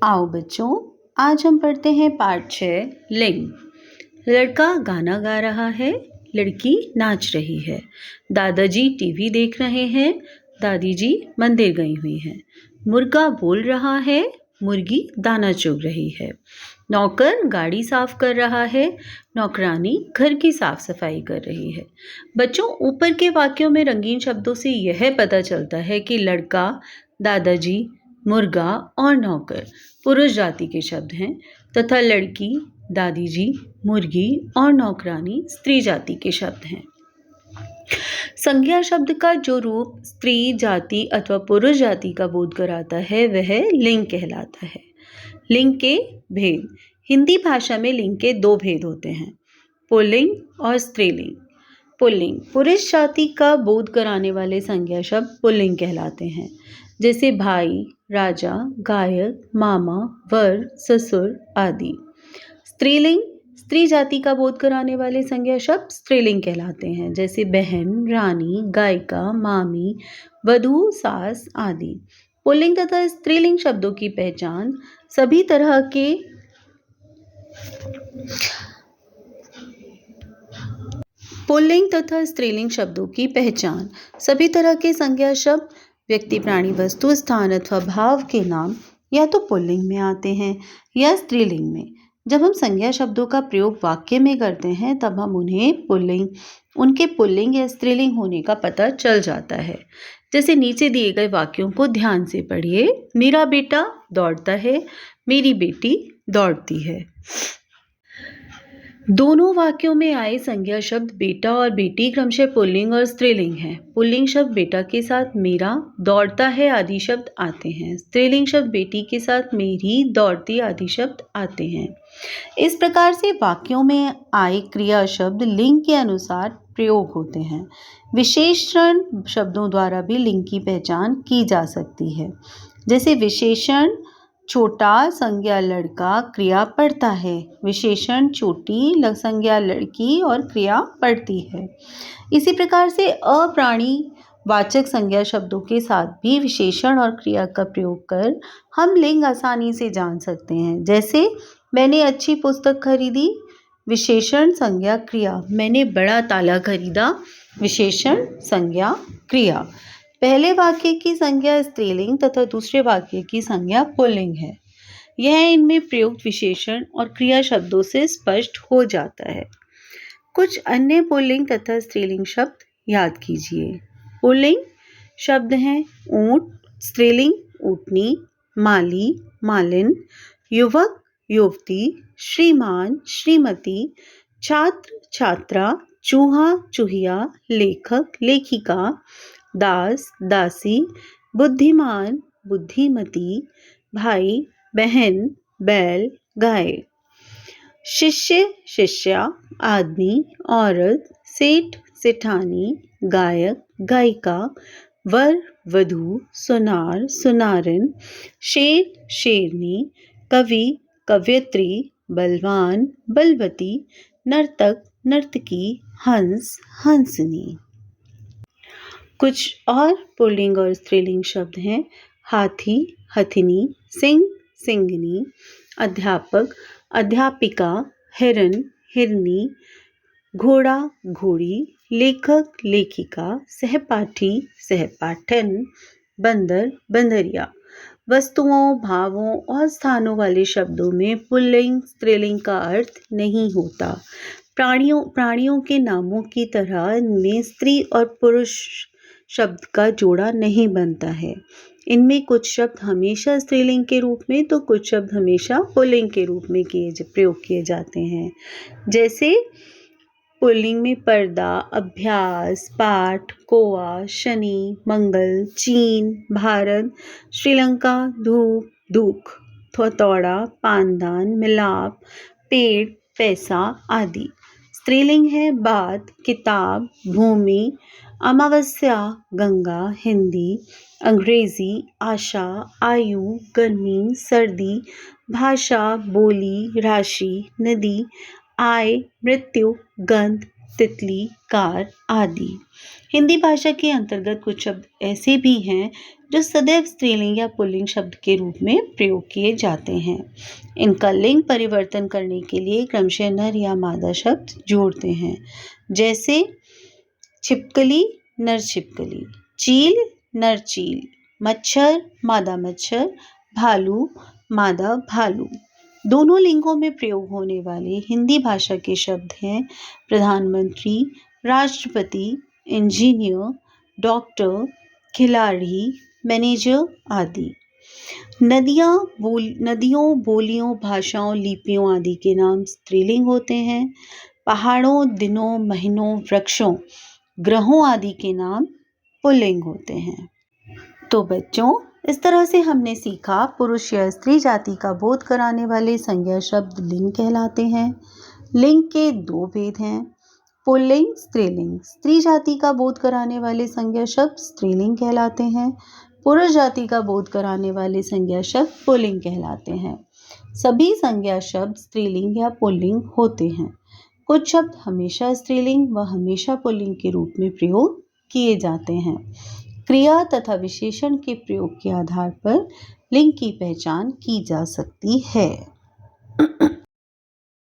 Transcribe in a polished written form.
आओ बच्चों, आज हम पढ़ते हैं पाठ 6 लिंग। लड़का गाना गा रहा है, लड़की नाच रही है। दादाजी टीवी देख रहे हैं, दादी जी मंदिर गई हुई हैं। मुर्गा बोल रहा है, मुर्गी दाना चुग रही है। नौकर गाड़ी साफ कर रहा है, नौकरानी घर की साफ सफाई कर रही है। बच्चों, ऊपर के वाक्यों में रंगीन शब्दों से यह पता चलता है कि लड़का, दादाजी, मुर्गा और नौकर पुरुष जाति के शब्द हैं तथा लड़की, दादी जी, मुर्गी और नौकरानी स्त्री जाति के शब्द हैं। संज्ञा शब्द का जो रूप स्त्री जाति अथवा पुरुष जाति का बोध कराता है वह लिंग कहलाता है। लिंग के भेद। हिंदी भाषा में लिंग के दो भेद होते हैं, पुल्लिंग और स्त्रीलिंग। पुल्लिंग पुरुष जाति का बोध कराने वाले संज्ञा शब्द पुल्लिंग कहलाते हैं, जैसे भाई, राजा, गायक, मामा, वर, ससुर आदि। स्त्रीलिंग स्त्री जाति का बोध कराने वाले संज्ञा शब्द स्त्रीलिंग कहलाते हैं, जैसे बहन, रानी, गायिका, मामी, वधू, सास आदि। पुल्लिंग तथा स्त्रीलिंग शब्दों की पहचान सभी तरह के पुल्लिंग तथा स्त्रीलिंग शब्दों की पहचान सभी तरह के संज्ञा शब्द व्यक्ति, प्राणी, वस्तु, स्थान अथवा भाव के नाम या तो पुल्लिंग में आते हैं या स्त्रीलिंग में। जब हम संज्ञा शब्दों का प्रयोग वाक्य में करते हैं तब हम उनके पुल्लिंग या स्त्रीलिंग होने का पता चल जाता है। जैसे नीचे दिए गए वाक्यों को ध्यान से पढ़िए। मेरा बेटा दौड़ता है, मेरी बेटी दौड़ती है। दोनों वाक्यों में आए संज्ञा शब्द बेटा और बेटी क्रमशः पुल्लिंग और स्त्रीलिंग हैं। पुल्लिंग शब्द बेटा के साथ मेरा, दौड़ता है आदि शब्द आते हैं। स्त्रीलिंग शब्द बेटी के साथ मेरी, दौड़ती आदि शब्द आते हैं। इस प्रकार से वाक्यों में आए क्रिया शब्द लिंग के अनुसार प्रयोग होते हैं। विशेषण शब्दों द्वारा भी लिंग की पहचान की जा सकती है। जैसे विशेषण छोटा संज्ञा लड़का, क्रिया पढ़ता है। विशेषण छोटी संज्ञा लड़की और क्रिया पढ़ती है। इसी प्रकार से अप्राणी वाचक संज्ञा शब्दों के साथ भी विशेषण और क्रिया का प्रयोग कर हम लिंग आसानी से जान सकते हैं। जैसे मैंने अच्छी पुस्तक खरीदी, विशेषण संज्ञा क्रिया। मैंने बड़ा ताला खरीदा, विशेषण संज्ञा क्रिया। पहले वाक्य की संज्ञा स्त्रीलिंग तथा दूसरे वाक्य की संज्ञा पुल्लिंग है। यह इनमें प्रयुक्त विशेषण और क्रिया शब्दों से स्पष्ट हो जाता है। कुछ अन्य पुल्लिंग तथा स्त्रीलिंग शब्द याद कीजिए। पुल्लिंग शब्द हैं ऊंट, स्त्रीलिंग ऊंटनी, माली, मालिन, युवक, युवती, श्रीमान, श्रीमती, छात्र, छात्रा, चूहा, चूहिया, लेखक, लेखिका, दास, दासी, बुद्धिमान, बुद्धिमती, भाई, बहन, बैल, गाय। शिष्य, शिष्या, आदमी, औरत, सेठ, सेठानी, गायक, गायिका, वर, वधू, सुनार, सुनारिन, शेर, शेरनी, कवि, कवयित्री, बलवान, बलवती, नर्तक, नर्तकी, हंस, हंसनी। कुछ और पुल्लिंग और स्त्रीलिंग शब्द हैं हाथी, हथिनी, सिंह, सिंगनी, अध्यापक, अध्यापिका, हिरन, हिरनी, घोड़ा, घोड़ी, लेखक, लेखिका, सहपाठी, सहपाठन, बंदर, बंदरिया। वस्तुओं, भावों और स्थानों वाले शब्दों में पुल्लिंग स्त्रीलिंग का अर्थ नहीं होता। प्राणियों के नामों की तरह इनमें स्त्री और पुरुष शब्द का जोड़ा नहीं बनता है। इनमें कुछ शब्द हमेशा स्त्रीलिंग के रूप में तो कुछ शब्द हमेशा पुल्लिंग के रूप में प्रयोग किए जाते हैं। जैसे पुल्लिंग में पर्दा, अभ्यास, पाठ, कोआ, शनि, मंगल, चीन, भारत, श्रीलंका, धूप, दुख, हथौड़ा, पानदान, मिलाप, पेड़, पैसा आदि। स्त्रीलिंग है बात, किताब, भूमि, अमावस्या, गंगा, हिंदी, अंग्रेजी, आशा, आयु, गर्मी, सर्दी, भाषा, बोली, राशि, नदी, आय, मृत्यु, गंध, तितली, कार आदि। हिंदी भाषा के अंतर्गत कुछ शब्द ऐसे भी हैं जो सदैव स्त्रीलिंग या पुल्लिंग शब्द के रूप में प्रयोग किए जाते हैं। इनका लिंग परिवर्तन करने के लिए क्रमशः नर या मादा शब्द जोड़ते हैं, जैसे छिपकली, नर छिपकली, चील, नर चील, मच्छर, मादा मच्छर, भालू, मादा भालू। दोनों लिंगों में प्रयोग होने वाले हिंदी भाषा के शब्द हैं प्रधानमंत्री, राष्ट्रपति, इंजीनियर, डॉक्टर, खिलाड़ी, मैनेजर आदि। नदियों, बोलियों, भाषाओं, लिपियों आदि के नाम स्त्रीलिंग होते हैं। पहाड़ों, दिनों, महीनों, वृक्षों, ग्रहों आदि के नाम पुल्लिंग होते हैं। तो बच्चों, इस तरह से हमने सीखा पुरुष या स्त्री जाति का बोध कराने वाले संज्ञा शब्द लिंग कहलाते हैं। लिंग के दो भेद हैं, पुल्लिंग, स्त्रीलिंग। स्त्री जाति का बोध कराने वाले संज्ञा शब्द स्त्रीलिंग कहलाते हैं। पुरुष जाति का बोध कराने वाले संज्ञा शब्द पुल्लिंग कहलाते हैं। सभी संज्ञा शब्द स्त्रीलिंग या पुल्लिंग होते हैं। कुछ शब्द हमेशा स्त्रीलिंग व हमेशा पुल्लिंग के रूप में प्रयोग किए जाते हैं। क्रिया तथा विशेषण के प्रयोग के आधार पर लिंग की पहचान की जा सकती है।